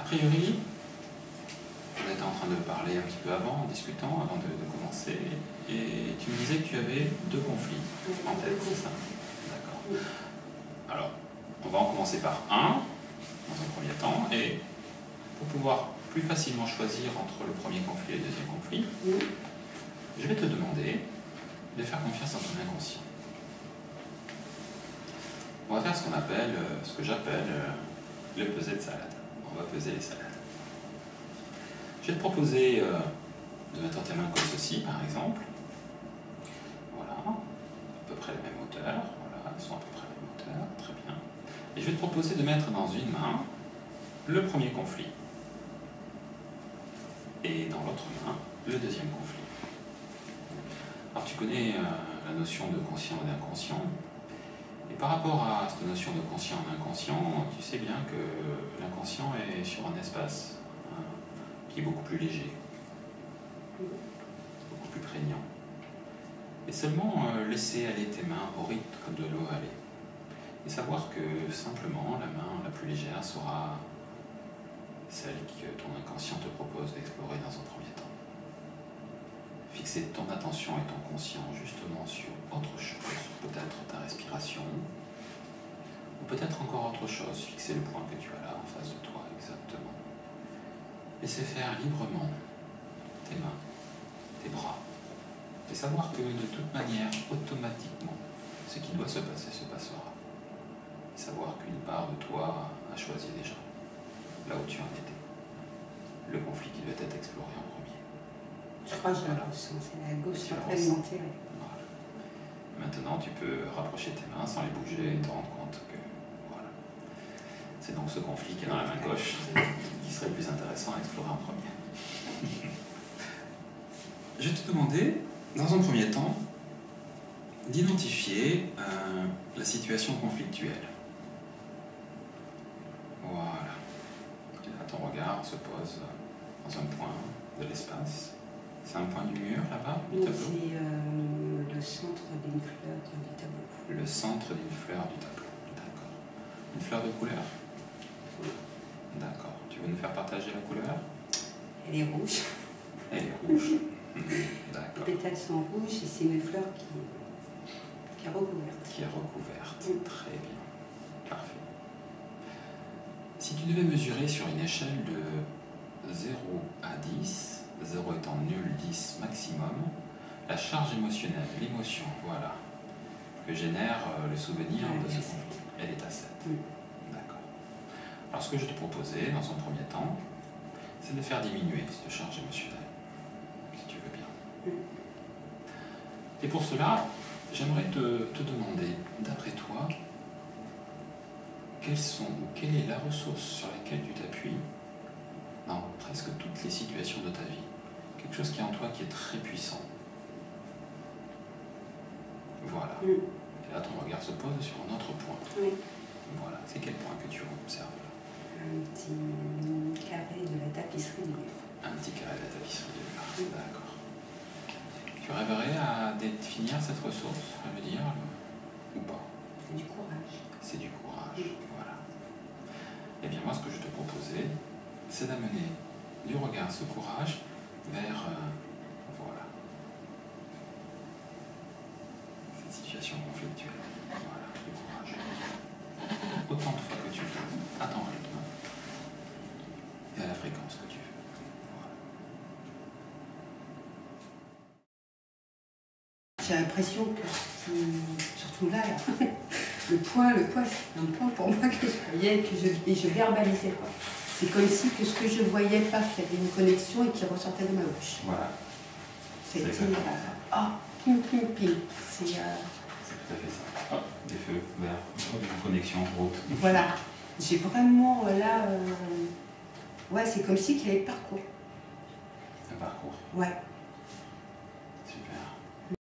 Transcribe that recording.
priori, on était en train de parler un petit peu avant, en discutant, avant de commencer, et tu me disais que tu avais deux conflits en tête, c'est ça? D'accord. Alors, on va en commencer par un, dans un premier temps, et pour pouvoir plus facilement choisir entre le premier conflit et le deuxième conflit, je vais te demander de faire confiance à ton inconscient. On va faire ce qu'on appelle, ce que j'appelle le peser de salade. On va peser les salades. Je vais te proposer de mettre tes mains comme ceci, par exemple. Voilà, à peu près la même hauteur. Voilà, elles sont à peu près la même hauteur. Très bien. Et je vais te proposer de mettre dans une main le premier conflit. Et dans l'autre main, le deuxième conflit. Alors tu connais la notion de conscient et d'inconscient. Et par rapport à cette notion de conscient et d'inconscient, tu sais bien que l'inconscient est sur un espace qui est beaucoup plus léger, beaucoup plus prégnant. Et seulement laisser aller tes mains au rythme de l'eau aller. Et savoir que simplement la main la plus légère sera celle que ton inconscient te propose d'explorer dans un premier temps. Fixer ton attention et ton conscient justement sur autre chose, peut-être ta respiration, ou peut-être encore autre chose, fixer le point que tu as là en face de toi exactement. Laisser faire librement tes mains, tes bras, et savoir que de toute manière, automatiquement, ce qui doit se passer se passera. Et savoir qu'une part de toi a choisi déjà, là où tu en étais, le conflit qui devait être exploré en premier. Je crois que j'ai l'impression, c'est la gauche implémentée. Voilà. Maintenant, tu peux rapprocher tes mains sans les bouger et te rendre compte que voilà. C'est donc ce conflit qui est dans la main gauche qui serait le plus intéressant à explorer en premier. Je vais te demander, dans un premier temps, d'identifier la situation conflictuelle. Voilà. Et là, ton regard se pose dans un point de l'espace. C'est un point du mur là-bas, du tableau? C'est le centre d'une fleur du tableau. Le centre d'une fleur du tableau, d'accord. Une fleur de couleur? Oui. D'accord. Tu veux nous faire partager la couleur? Elle est rouge. Elle est rouge. D'accord. Les pétales sont rouges et c'est une fleur qui est recouverte. Qui est recouverte, très bien. Parfait. Si tu devais mesurer sur une échelle de 0 à 10, 0 étant nul, 10 maximum, la charge émotionnelle, l'émotion, voilà, que génère le souvenir de ce conflit. Elle est à 7. D'accord. Alors ce que je te proposais dans un premier temps, c'est de faire diminuer cette charge émotionnelle, si tu veux bien. Et pour cela, j'aimerais te demander, d'après toi, quelle est la ressource sur laquelle tu t'appuies dans presque toutes les situations de ta vie. Quelque chose qui est en toi qui est très puissant. Voilà. Et là, ton regard se pose sur un autre point. Oui. Voilà. C'est quel point que tu observes là? Un petit carré de la tapisserie du mur. Un petit carré de la tapisserie du mur. D'accord. Tu rêverais à définir cette ressource, à me dire, ou pas? C'est du courage. C'est du courage. Voilà. Eh bien, moi, ce que je te proposais, c'est d'amener du regard ce courage vers voilà, cette situation conflictuelle. Voilà, du courage. Autant de fois que tu veux, à ton rythme et à la fréquence que tu veux. Voilà. J'ai l'impression que, surtout là, le point, c'est un point pour moi que je voyais et je verbalisais pas. C'est comme si que ce que je voyais pas, qu'il y avait une connexion et qui ressortait de ma bouche. Voilà. C'était pim pim pim. C'est tout à fait ça. Oh, des feux verts, une connexion route. Voilà. J'ai vraiment là. Ouais, c'est comme si qu'il y avait le parcours. Un parcours. Ouais.